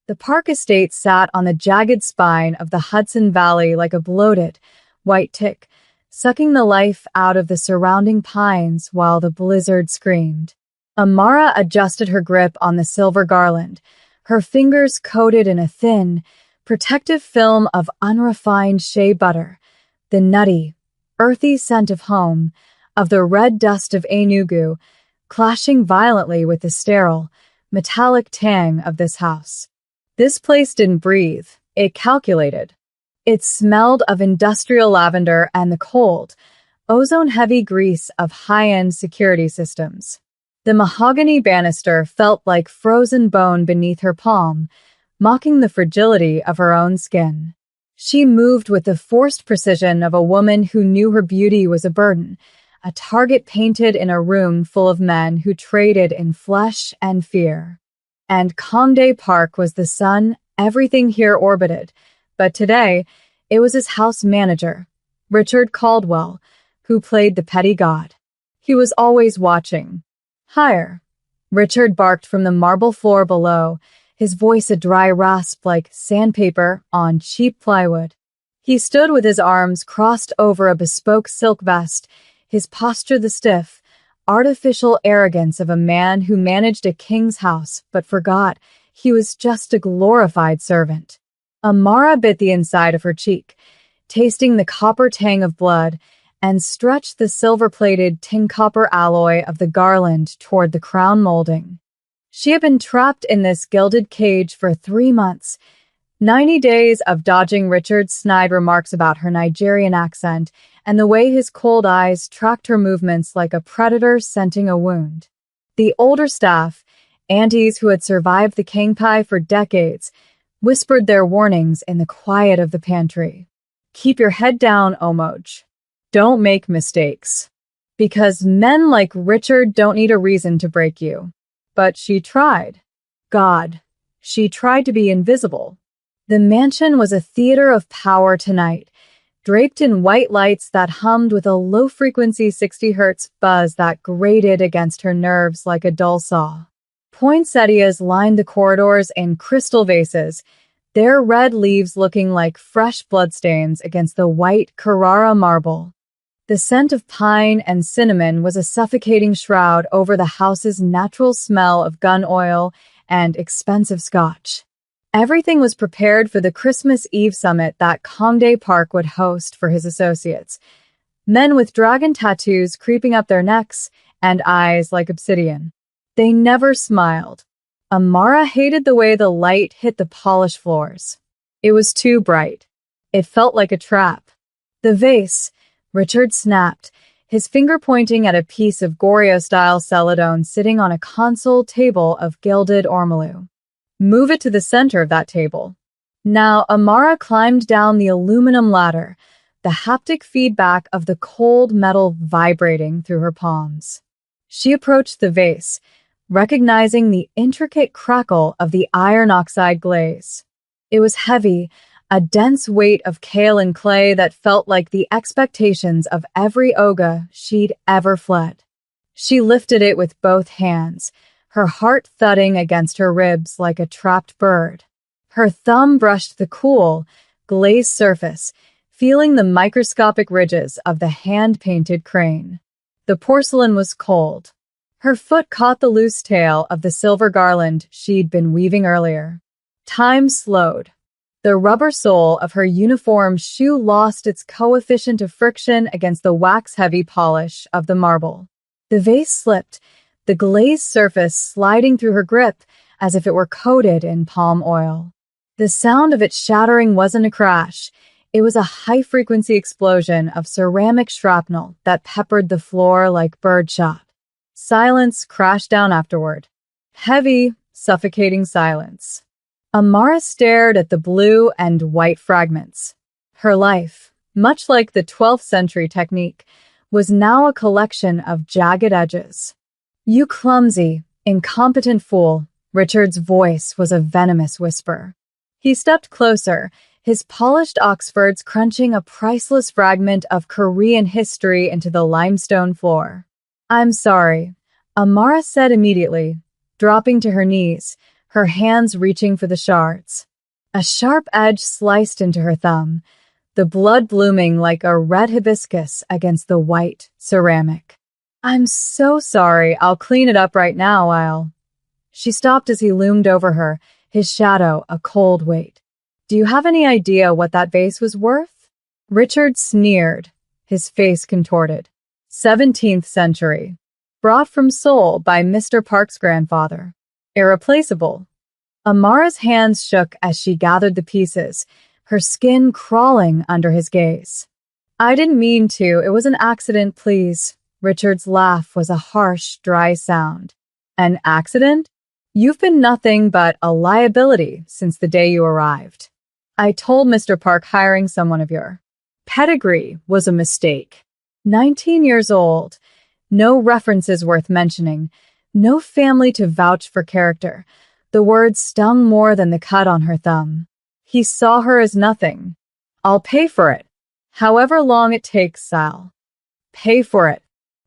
The park estate sat on the jagged spine of the Hudson Valley like a bloated, white tick, sucking the life out of the surrounding pines while the blizzard screamed. Amara adjusted her grip on the silver garland, her fingers coated in a thin, protective film of unrefined shea butter, the nutty, earthy scent of home, of the red dust of Enugu, clashing violently with the sterile, metallic tang of this house. This place didn't breathe, it calculated. It smelled of industrial lavender and the cold, ozone-heavy grease of high-end security systems. The mahogany banister felt like frozen bone beneath her palm, mocking the fragility of her own skin. She moved with the forced precision of a woman who knew her beauty was a burden, a target painted in a room full of men who traded in flesh and fear. And Conde Park was the sun everything here orbited, but today it was his house manager, Richard Caldwell, who played the petty god. He was always watching. "Higher," Richard barked from the marble floor below, his voice a dry rasp like sandpaper on cheap plywood. He stood with his arms crossed over a bespoke silk vest, his posture the stiff, artificial arrogance of a man who managed a king's house but forgot he was just a glorified servant. Amara bit the inside of her cheek, tasting the copper tang of blood, and stretched the silver-plated tin-copper alloy of the garland toward the crown molding. She had been trapped in this gilded cage for 3 months, 90 days of dodging Richard's snide remarks about her Nigerian accent and the way his cold eyes tracked her movements like a predator scenting a wound. The older staff, aunties who had survived the king pie for decades, whispered their warnings in the quiet of the pantry. "Keep your head down, Omoj. Don't make mistakes. Because men like Richard don't need a reason to break you." But she tried. God, she tried to be invisible. The mansion was a theater of power tonight, draped in white lights that hummed with a low-frequency 60 Hz buzz that grated against her nerves like a dull saw. Poinsettias lined the corridors in crystal vases, their red leaves looking like fresh bloodstains against the white Carrara marble. The scent of pine and cinnamon was a suffocating shroud over the house's natural smell of gun oil and expensive scotch. Everything was prepared for the Christmas Eve summit that Conde Park would host for his associates. Men with dragon tattoos creeping up their necks and eyes like obsidian. They never smiled. Amara hated the way the light hit the polished floors. It was too bright. It felt like a trap. The vase, Richard snapped, his finger pointing at a piece of Goryeo-style celadon sitting on a console table of gilded ormolu. "Move it to the center of that table." Now Amara climbed down the aluminum ladder, the haptic feedback of the cold metal vibrating through her palms. She approached the vase, recognizing the intricate crackle of the iron oxide glaze. It was heavy, a dense weight of kaolin clay that felt like the expectations of every Oga she'd ever fled. She lifted it with both hands, her heart thudding against her ribs like a trapped bird. Her thumb brushed the cool, glazed surface, feeling the microscopic ridges of the hand-painted crane. The porcelain was cold. Her foot caught the loose tail of the silver garland she'd been weaving earlier. Time slowed. The rubber sole of her uniform shoe lost its coefficient of friction against the wax-heavy polish of the marble. The vase slipped, the glazed surface sliding through her grip as if it were coated in palm oil. The sound of it shattering wasn't a crash. It was a high-frequency explosion of ceramic shrapnel that peppered the floor like birdshot. Silence crashed down afterward. Heavy, suffocating silence. Amara stared at the blue and white fragments. Her life, much like the 12th century technique, was now a collection of jagged edges. "You clumsy, incompetent fool," Richard's voice was a venomous whisper. He stepped closer, his polished Oxfords crunching a priceless fragment of Korean history into the limestone floor. "I'm sorry," Amara said immediately, dropping to her knees, her hands reaching for the shards. A sharp edge sliced into her thumb, the blood blooming like a red hibiscus against the white ceramic. "I'm so sorry. I'll clean it up right now, She stopped as he loomed over her, his shadow a cold weight. "Do you have any idea what that vase was worth?" Richard sneered, his face contorted. 17th century. Brought from Seoul by Mr. Park's grandfather. Irreplaceable. Amara's hands shook as she gathered the pieces, her skin crawling under his gaze. "I didn't mean to. It was an accident, please." Richard's laugh was a harsh, dry sound. "An accident? You've been nothing but a liability since the day you arrived. I told Mr. Park hiring someone of your pedigree was a mistake. 19 years old, no references worth mentioning, no family to vouch for character." The words stung more than the cut on her thumb. He saw her as nothing. "I'll pay for it. However long it takes, Sal. Pay for it."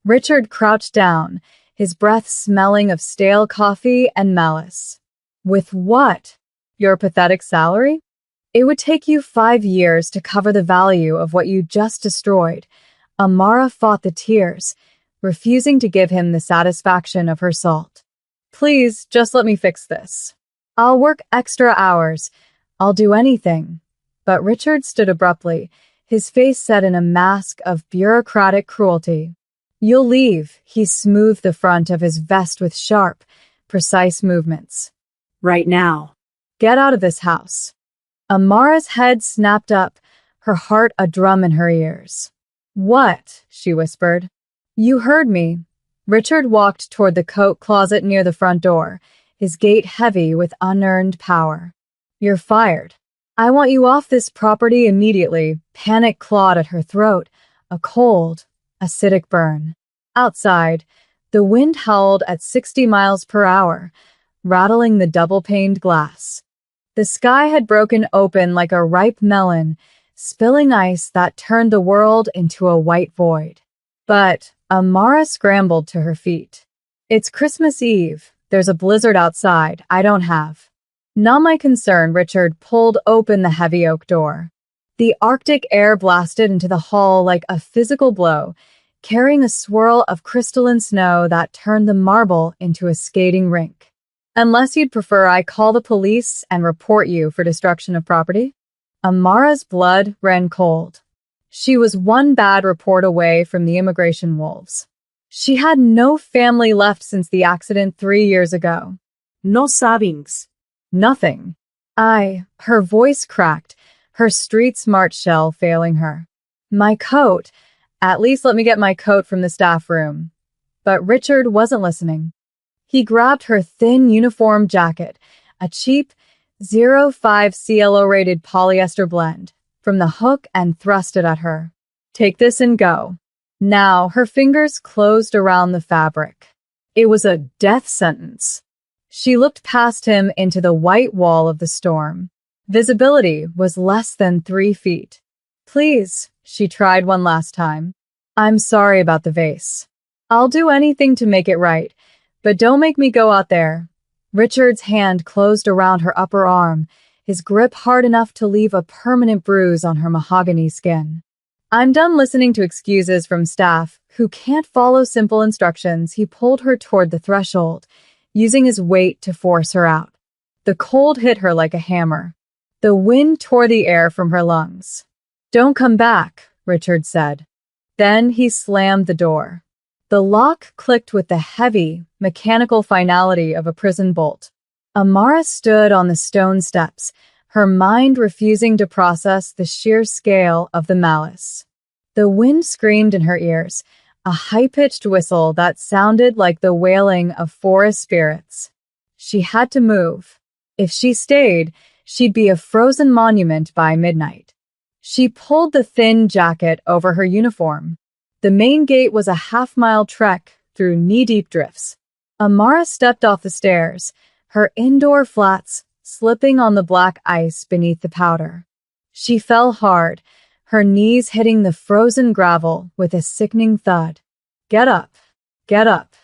Richard crouched down, his breath smelling of stale coffee and malice. "With what? Your pathetic salary? It would take you 5 years to cover the value of what you just destroyed." Amara fought the tears, refusing to give him the satisfaction of her salt. "Please, just let me fix this. I'll work extra hours. I'll do anything." But Richard stood abruptly, his face set in a mask of bureaucratic cruelty. "You'll leave." He smoothed the front of his vest with sharp, precise movements. "Right now. Get out of this house." Amara's head snapped up, her heart a drum in her ears. "What?" she whispered. "You heard me." Richard walked toward the coat closet near the front door, his gait heavy with unearned power. "You're fired. I want you off this property immediately." Panic clawed at her throat, a cold, acidic burn. Outside, the wind howled at 60 miles per hour, rattling the double-paned glass. The sky had broken open like a ripe melon, spilling ice that turned the world into a white void. But Amara scrambled to her feet. "It's Christmas Eve. There's a blizzard outside. I don't have." "Not my concern." Richard pulled open the heavy oak door. The Arctic air blasted into the hall like a physical blow, carrying a swirl of crystalline snow that turned the marble into a skating rink. "Unless you'd prefer I call the police and report you for destruction of property?" Amara's blood ran cold. She was one bad report away from the immigration wolves. She had no family left since the accident 3 years ago. "No savings." "Nothing." Her voice cracked, her street smart shell failing her. "My coat. At least let me get my coat from the staff room." But Richard wasn't listening. He grabbed her thin uniform jacket, a cheap 05 CLO-rated polyester blend, from the hook and thrust it at her. "Take this and go." Now her fingers closed around the fabric. It was a death sentence. She looked past him into the white wall of the storm. Visibility was less than 3 feet. "Please," she tried one last time. "I'm sorry about the vase. I'll do anything to make it right, but don't make me go out there." Richard's hand closed around her upper arm, his grip hard enough to leave a permanent bruise on her mahogany skin. "I'm done listening to excuses from staff who can't follow simple instructions." He pulled her toward the threshold, using his weight to force her out. The cold hit her like a hammer. The wind tore the air from her lungs. "Don't come back," Richard said. Then he slammed the door. The lock clicked with the heavy, mechanical finality of a prison bolt. Amara stood on the stone steps, her mind refusing to process the sheer scale of the malice. The wind screamed in her ears, a high-pitched whistle that sounded like the wailing of forest spirits. She had to move. If she stayed, she'd be a frozen monument by midnight. She pulled the thin jacket over her uniform. The main gate was a half-mile trek through knee-deep drifts. Amara stepped off the stairs, her indoor flats slipping on the black ice beneath the powder. She fell hard, her knees hitting the frozen gravel with a sickening thud. "Get up. Get up."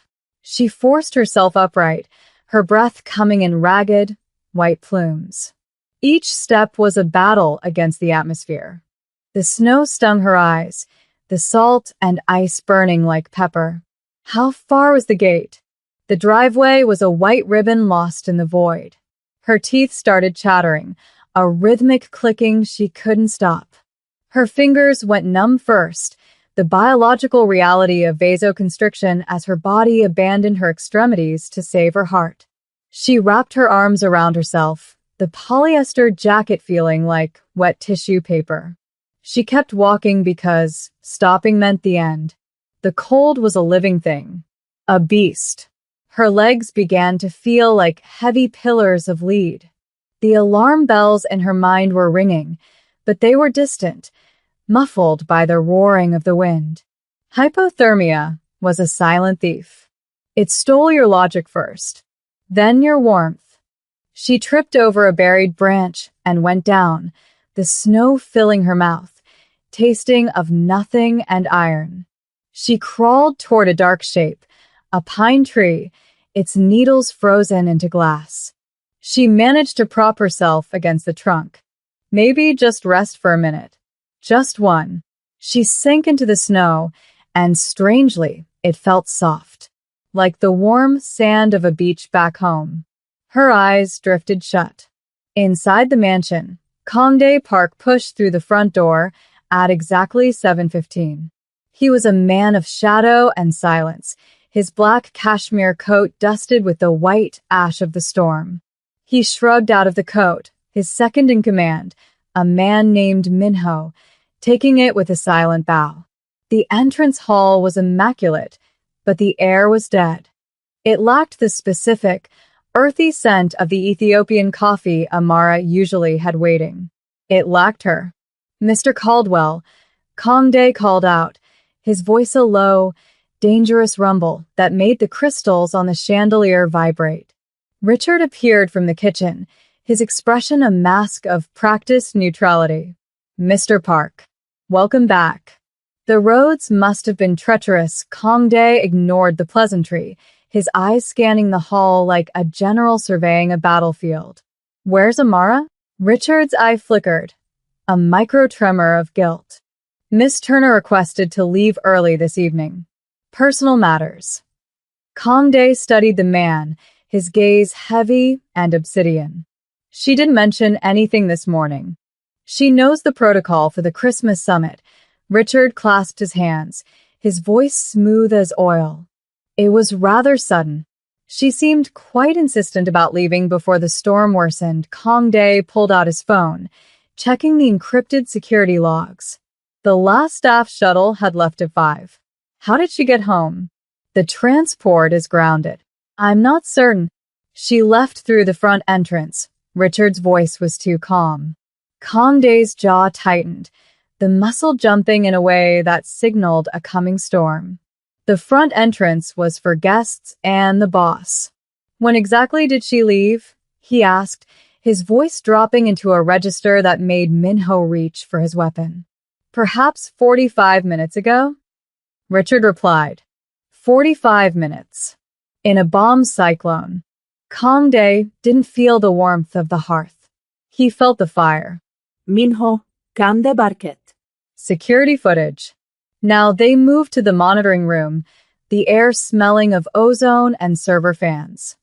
She forced herself upright, her breath coming in ragged, white plumes. Each step was a battle against the atmosphere. The snow stung her eyes, the salt and ice burning like pepper. How far was the gate? The driveway was a white ribbon lost in the void. Her teeth started chattering, a rhythmic clicking she couldn't stop. Her fingers went numb first, the biological reality of vasoconstriction as her body abandoned her extremities to save her heart. She wrapped her arms around herself, the polyester jacket feeling like wet tissue paper. She kept walking because stopping meant the end. The cold was a living thing, a beast. Her legs began to feel like heavy pillars of lead. The alarm bells in her mind were ringing, but they were distant, muffled by the roaring of the wind. Hypothermia was a silent thief. It stole your logic first, then your warmth. She tripped over a buried branch and went down, the snow filling her mouth, tasting of nothing and iron. She crawled toward a dark shape, a pine tree, its needles frozen into glass. She managed to prop herself against the trunk. Maybe just rest for a minute. Just one. She sank into the snow, and strangely, it felt soft, like the warm sand of a beach back home. Her eyes drifted shut. Inside the mansion, Kongdae Park pushed through the front door at exactly 7:15. He was a man of shadow and silence, his black cashmere coat dusted with the white ash of the storm. He shrugged out of the coat, his second in command, a man named Minho, taking it with a silent bow. The entrance hall was immaculate, but the air was dead. It lacked the specific, earthy scent of the Ethiopian coffee Amara usually had waiting. It lacked her. "Mr. Caldwell," Kongdae called out, his voice a low, dangerous rumble that made the crystals on the chandelier vibrate. Richard appeared from the kitchen, his expression a mask of practiced neutrality. "Mr. Park, welcome back." The roads must have been treacherous. Kongdae ignored the pleasantry, his eyes scanning the hall like a general surveying a battlefield. "Where's Amara?" Richard's eye flickered, a micro-tremor of guilt. "Miss Turner requested to leave early this evening. Personal matters." Kongdae studied the man, his gaze heavy and obsidian. "She didn't mention anything this morning. She knows the protocol for the Christmas summit." Richard clasped his hands, his voice smooth as oil. It was rather sudden. She seemed quite insistent about leaving before the storm worsened. Kongdae pulled out his phone, checking the encrypted security logs. The last staff shuttle had left at 5. "How did she get home?" "The transport is grounded." "I'm not certain." "She left through the front entrance." Richard's voice was too calm. Kongdae's jaw tightened, the muscle jumping in a way that signaled a coming storm. The front entrance was for guests and the boss. "When exactly did she leave?" he asked, his voice dropping into a register that made Minho reach for his weapon. "Perhaps 45 minutes ago?" Richard replied. 45 minutes. In a bomb cyclone. Kongdae didn't feel the warmth of the hearth. He felt the fire. Minho, kam de barket. Security footage. Now they moved to the monitoring room, the air smelling of ozone and server fans.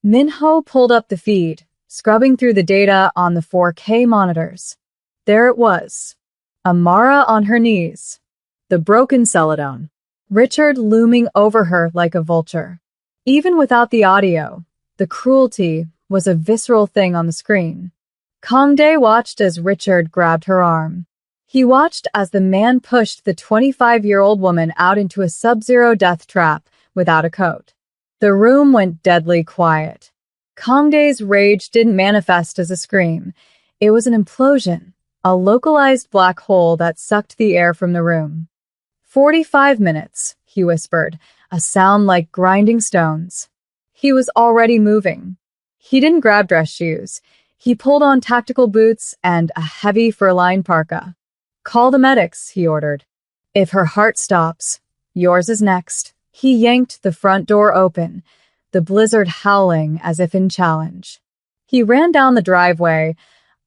Minho pulled up the feed, scrubbing through the data on the 4K monitors. There it was. Amara on her knees. The broken celadon. Richard looming over her like a vulture. Even without the audio, the cruelty was a visceral thing on the screen. Kongdae watched as Richard grabbed her arm. He watched as the man pushed the 25-year-old woman out into a sub-zero death trap without a coat. The room went deadly quiet. Kongdae's rage didn't manifest as a scream. It was an implosion, a localized black hole that sucked the air from the room. 45 minutes, he whispered, a sound like grinding stones. He was already moving. He didn't grab dress shoes. He pulled on tactical boots and a heavy fur-lined parka. "Call the medics," he ordered. "If her heart stops, yours is next." He yanked the front door open, the blizzard howling as if in challenge. He ran down the driveway,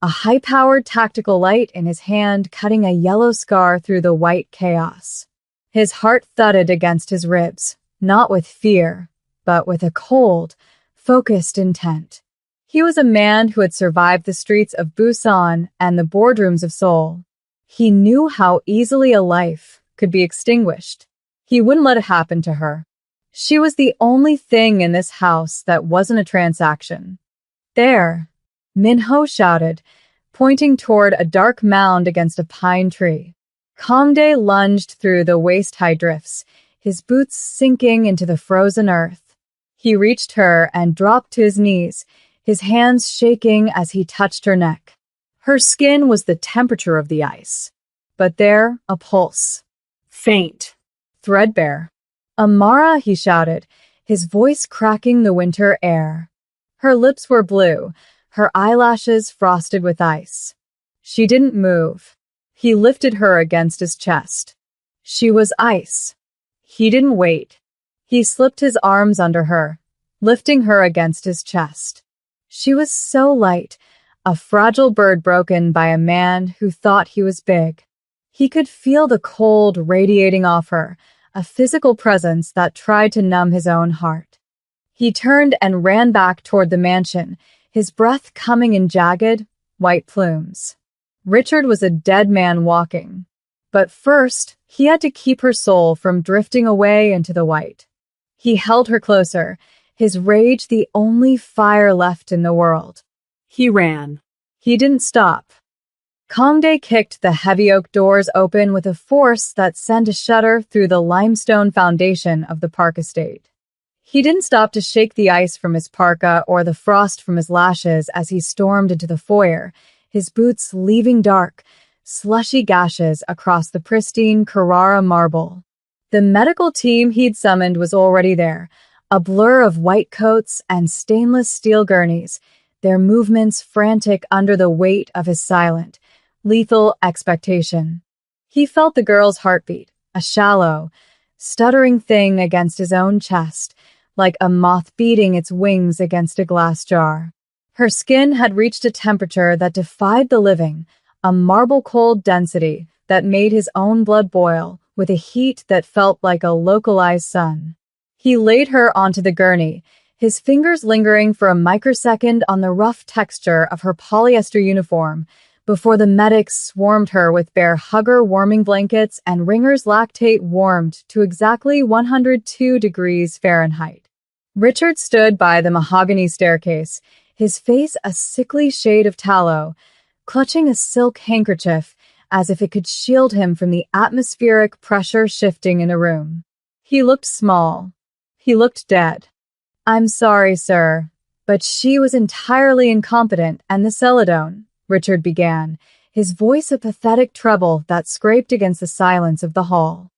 a high-powered tactical light in his hand cutting a yellow scar through the white chaos. His heart thudded against his ribs, not with fear, but with a cold, focused intent. He was a man who had survived the streets of Busan and the boardrooms of Seoul. He knew how easily a life could be extinguished. He wouldn't let it happen to her. She was the only thing in this house that wasn't a transaction. There, Minho shouted, pointing toward a dark mound against a pine tree. Kangdae lunged through the waist-high drifts, his boots sinking into the frozen earth. He reached her and dropped to his knees, his hands shaking as he touched her neck. Her skin was the temperature of the ice, but there, a pulse. Faint. Threadbare. Amara, he shouted, his voice cracking the winter air. Her lips were blue, her eyelashes frosted with ice. She didn't move. He lifted her against his chest. She was ice. He didn't wait. He slipped his arms under her, lifting her against his chest. She was so light, a fragile bird broken by a man who thought he was big. He could feel the cold radiating off her, a physical presence that tried to numb his own heart. He turned and ran back toward the mansion, his breath coming in jagged, white plumes. Richard was a dead man walking. But first, he had to keep her soul from drifting away into the white. He held her closer, his rage the only fire left in the world. He ran. He didn't stop. Kangdae kicked the heavy oak doors open with a force that sent a shudder through the limestone foundation of the park estate. He didn't stop to shake the ice from his parka or the frost from his lashes as he stormed into the foyer, his boots leaving dark, slushy gashes across the pristine Carrara marble. The medical team he'd summoned was already there, a blur of white coats and stainless steel gurneys, their movements frantic under the weight of his silent, lethal expectation. He felt the girl's heartbeat, a shallow, stuttering thing against his own chest, like a moth beating its wings against a glass jar. Her skin had reached a temperature that defied the living, a marble-cold density that made his own blood boil with a heat that felt like a localized sun. He laid her onto the gurney, his fingers lingering for a microsecond on the rough texture of her polyester uniform, before the medics swarmed her with bear hugger warming blankets and Ringer's lactate warmed to exactly 102 degrees Fahrenheit. Richard stood by the mahogany staircase, his face a sickly shade of tallow, clutching a silk handkerchief as if it could shield him from the atmospheric pressure shifting in a room. He looked small. He looked dead. "I'm sorry, sir, but she was entirely incompetent and the celadone," Richard began, his voice a pathetic treble that scraped against the silence of the hall.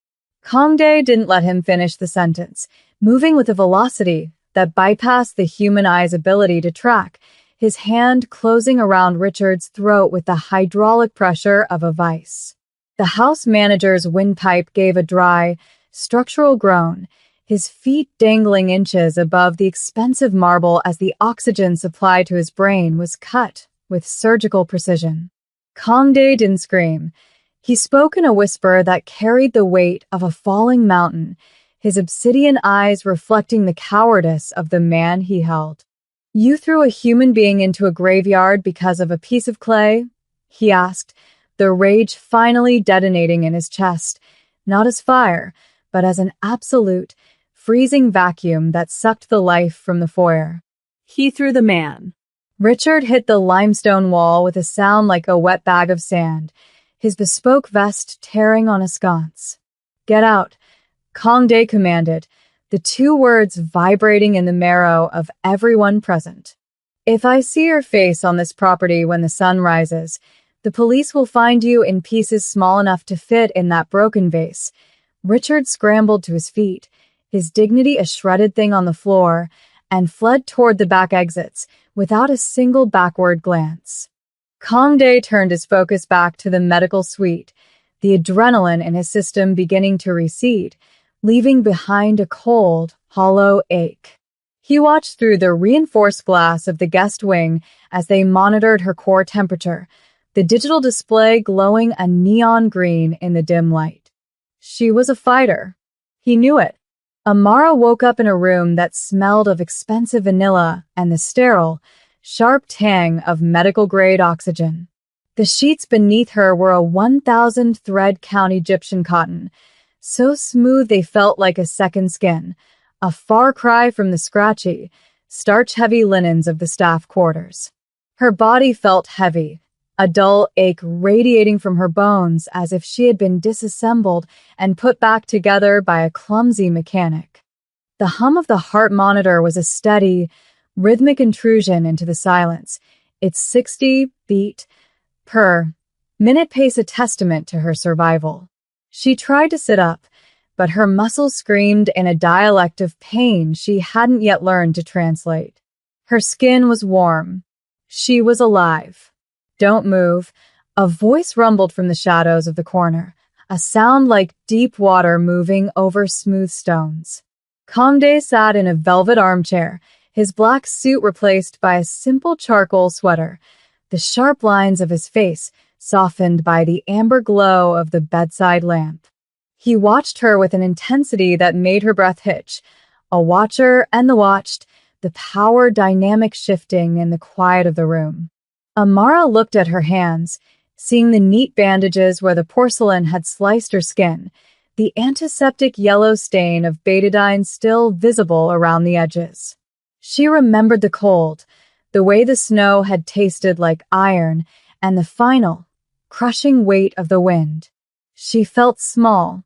Kangdae didn't let him finish the sentence, moving with a velocity that bypassed the human eye's ability to track, his hand closing around Richard's throat with the hydraulic pressure of a vice. The house manager's windpipe gave a dry, structural groan, his feet dangling inches above the expensive marble as the oxygen supply to his brain was cut with surgical precision. Kangdae didn't scream. He spoke in a whisper that carried the weight of a falling mountain, his obsidian eyes reflecting the cowardice of the man he held. "You threw a human being into a graveyard because of a piece of clay?" he asked, the rage finally detonating in his chest, not as fire, but as an absolute, freezing vacuum that sucked the life from the foyer. He threw the man. Richard hit the limestone wall with a sound like a wet bag of sand, his bespoke vest tearing on a sconce. "Get out," Kangdae commanded, the two words vibrating in the marrow of everyone present. "If I see your face on this property when the sun rises, the police will find you in pieces small enough to fit in that broken vase." Richard scrambled to his feet, his dignity a shredded thing on the floor, and fled toward the back exits, without a single backward glance. Kangdae turned his focus back to the medical suite, the adrenaline in his system beginning to recede, leaving behind a cold, hollow ache. He watched through the reinforced glass of the guest wing as they monitored her core temperature, the digital display glowing a neon green in the dim light. She was a fighter. He knew it. Amara woke up in a room that smelled of expensive vanilla and the sterile, sharp tang of medical-grade oxygen. The sheets beneath her were a 1,000 thread count Egyptian cotton, so smooth they felt like a second skin, a far cry from the scratchy, starch-heavy linens of the staff quarters. Her body felt heavy, a dull ache radiating from her bones as if she had been disassembled and put back together by a clumsy mechanic. The hum of the heart monitor was a steady, rhythmic intrusion into the silence, its 60 beat per minute pace a testament to her survival. She tried to sit up, but her muscles screamed in a dialect of pain she hadn't yet learned to translate. Her skin was warm. She was alive. "Don't move." A voice rumbled from the shadows of the corner, a sound like deep water moving over smooth stones. Comde sat in a velvet armchair, his black suit replaced by a simple charcoal sweater, the sharp lines of his face softened by the amber glow of the bedside lamp. He watched her with an intensity that made her breath hitch, a watcher and the watched, the power dynamic shifting in the quiet of the room. Amara looked at her hands, seeing the neat bandages where the porcelain had sliced her skin, the antiseptic yellow stain of betadine still visible around the edges. She remembered the cold, the way the snow had tasted like iron, and the final, crushing weight of the wind. She felt small.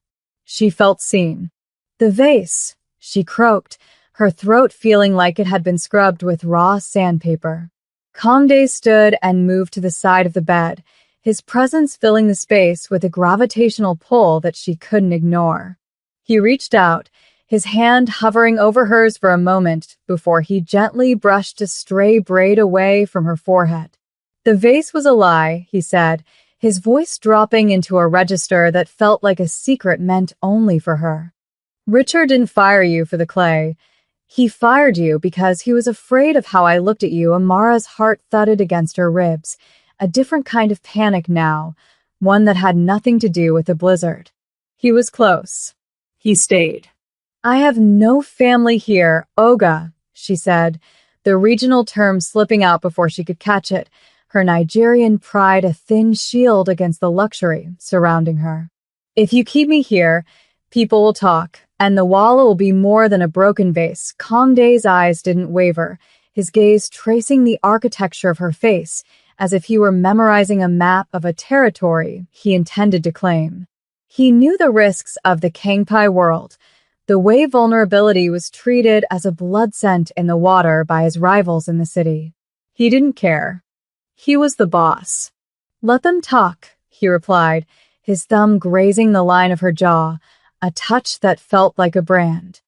She felt seen. "The vase," she croaked, her throat feeling like it had been scrubbed with raw sandpaper. Comde stood and moved to the side of the bed, his presence filling the space with a gravitational pull that she couldn't ignore. He reached out, his hand hovering over hers for a moment before he gently brushed a stray braid away from her forehead. "The vase was a lie," he said, his voice dropping into a register that felt like a secret meant only for her. "Richard didn't fire you for the clay. He fired you because he was afraid of how I looked at you." Amara's heart thudded against her ribs, a different kind of panic now, one that had nothing to do with the blizzard. "He was close. He stayed." "I have no family here, Oga," she said, the regional term slipping out before she could catch it, her Nigerian pride a thin shield against the luxury surrounding her. "If you keep me here, people will talk, and the wall will be more than a broken vase." Comde's eyes didn't waver, his gaze tracing the architecture of her face, as if he were memorizing a map of a territory he intended to claim. He knew the risks of the Kangpai world, the way vulnerability was treated as a blood scent in the water by his rivals in the city. He didn't care. He was the boss. "Let them talk," he replied, his thumb grazing the line of her jaw, a touch that felt like a brand.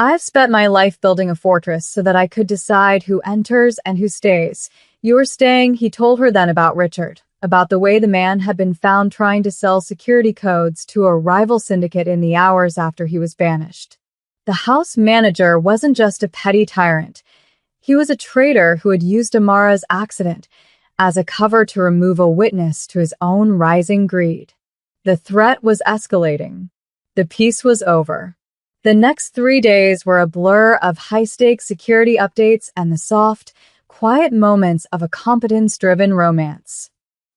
"I've spent my life building a fortress so that I could decide who enters and who stays. You are staying," he told her then about Richard, about the way the man had been found trying to sell security codes to a rival syndicate in the hours after he was banished. The house manager wasn't just a petty tyrant. He was a traitor who had used Amara's accident as a cover to remove a witness to his own rising greed. The threat was escalating. The peace was over. The next 3 days were a blur of high-stakes security updates and the soft, quiet moments of a competence-driven romance.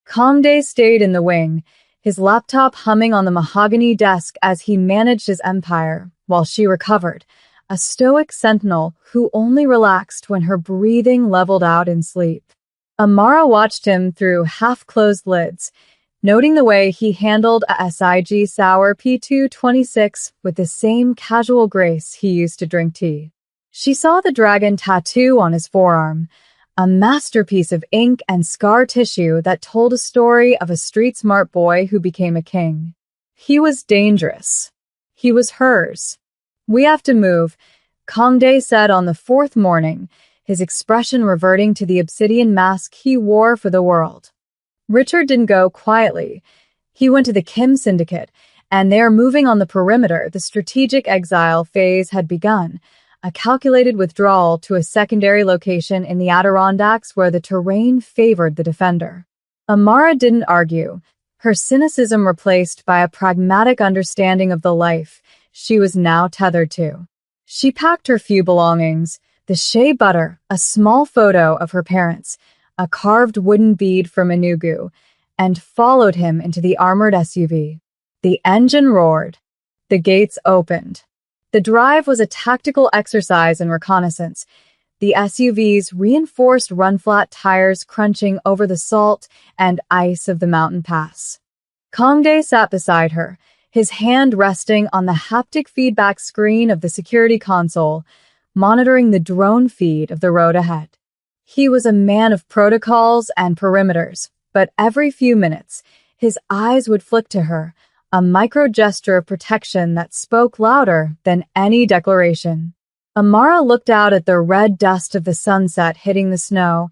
Comde stayed in the wing, his laptop humming on the mahogany desk as he managed his empire, while she recovered, a stoic sentinel who only relaxed when her breathing leveled out in sleep. Amara watched him through half-closed lids, noting the way he handled a SIG Sour P226 with the same casual grace he used to drink tea. She saw the dragon tattoo on his forearm, a masterpiece of ink and scar tissue that told a story of a street-smart boy who became a king. He was dangerous. He was hers. "We have to move," Comde said on the 4th morning, his expression reverting to the obsidian mask he wore for the world. Richard didn't go quietly. He went to the Kim Syndicate, and there, moving on the perimeter, the strategic exile phase had begun, a calculated withdrawal to a secondary location in the Adirondacks where the terrain favored the defender. Amara didn't argue, her cynicism replaced by a pragmatic understanding of the life she was now tethered to. She packed her few belongings, the shea butter, a small photo of her parents, a carved wooden bead from Enugu, and followed him into the armored SUV. The engine roared. The gates opened. The drive was a tactical exercise in reconnaissance, the SUV's reinforced run-flat tires crunching over the salt and ice of the mountain pass. Kongdae sat beside her, his hand resting on the haptic feedback screen of the security console, monitoring the drone feed of the road ahead. He was a man of protocols and perimeters, but every few minutes, his eyes would flick to her, a micro-gesture of protection that spoke louder than any declaration. Amara looked out at the red dust of the sunset hitting the snow,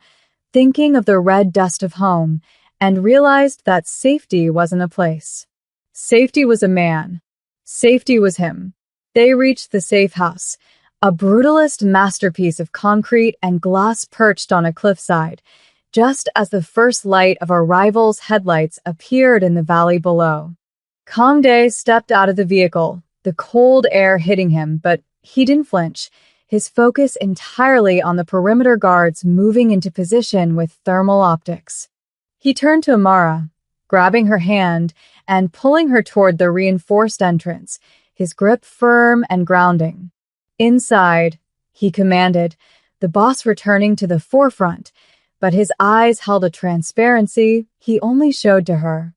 thinking of the red dust of home, and realized that safety wasn't a place. Safety was a man. Safety was him. They reached the safe house, a brutalist masterpiece of concrete and glass perched on a cliffside, just as the first light of a rival's headlights appeared in the valley below. Kongdae stepped out of the vehicle, the cold air hitting him, but he didn't flinch, his focus entirely on the perimeter guards moving into position with thermal optics. He turned to Amara, grabbing her hand and pulling her toward the reinforced entrance, his grip firm and grounding. Inside, he commanded, the boss returning to the forefront, but his eyes held a transparency he only showed to her.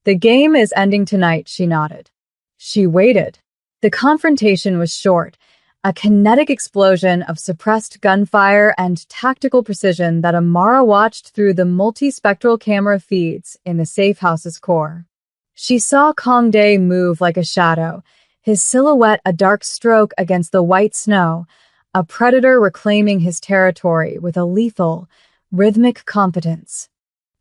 The game is ending tonight, she nodded. She waited. The confrontation was short, a kinetic explosion of suppressed gunfire and tactical precision that Amara watched through the multispectral camera feeds in the safe house's core. She saw Kongdae move like a shadow, his silhouette a dark stroke against the white snow, a predator reclaiming his territory with a lethal, rhythmic competence.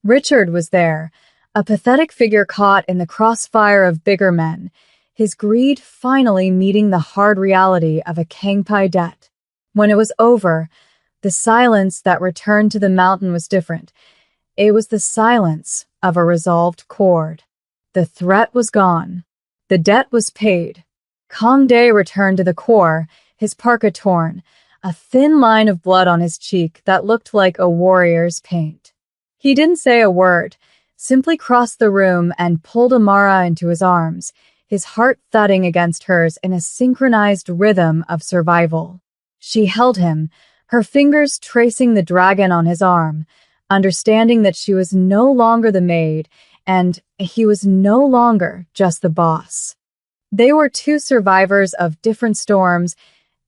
Richard was there, a pathetic figure caught in the crossfire of bigger men, his greed finally meeting the hard reality of a Kangpai debt. When it was over, the silence that returned to the mountain was different. It was the silence of a resolved chord. The threat was gone. The debt was paid. Kongdae returned to the core, his parka torn, a thin line of blood on his cheek that looked like a warrior's paint. He didn't say a word, simply crossed the room and pulled Amara into his arms, his heart thudding against hers in a synchronized rhythm of survival. She held him, her fingers tracing the dragon on his arm, understanding that she was no longer the maid, and he was no longer just the boss. They were two survivors of different storms,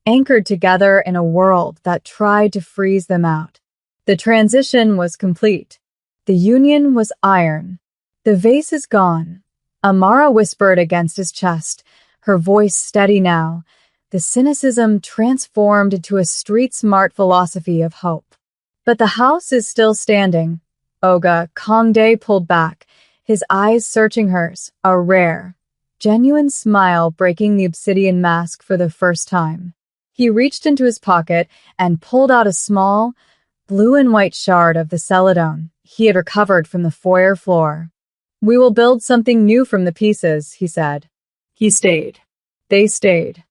anchored together in a world that tried to freeze them out. The transition was complete. The union was iron. The vase is gone, Amara whispered against his chest, her voice steady now, the cynicism transformed into a street-smart philosophy of hope. But the house is still standing. Oga, Kongdae pulled back, his eyes searching hers, a rare, genuine smile breaking the obsidian mask for the first time. He reached into his pocket and pulled out a small, blue and white shard of the celadon he had recovered from the foyer floor. We will build something new from the pieces, he said. He stayed. They stayed.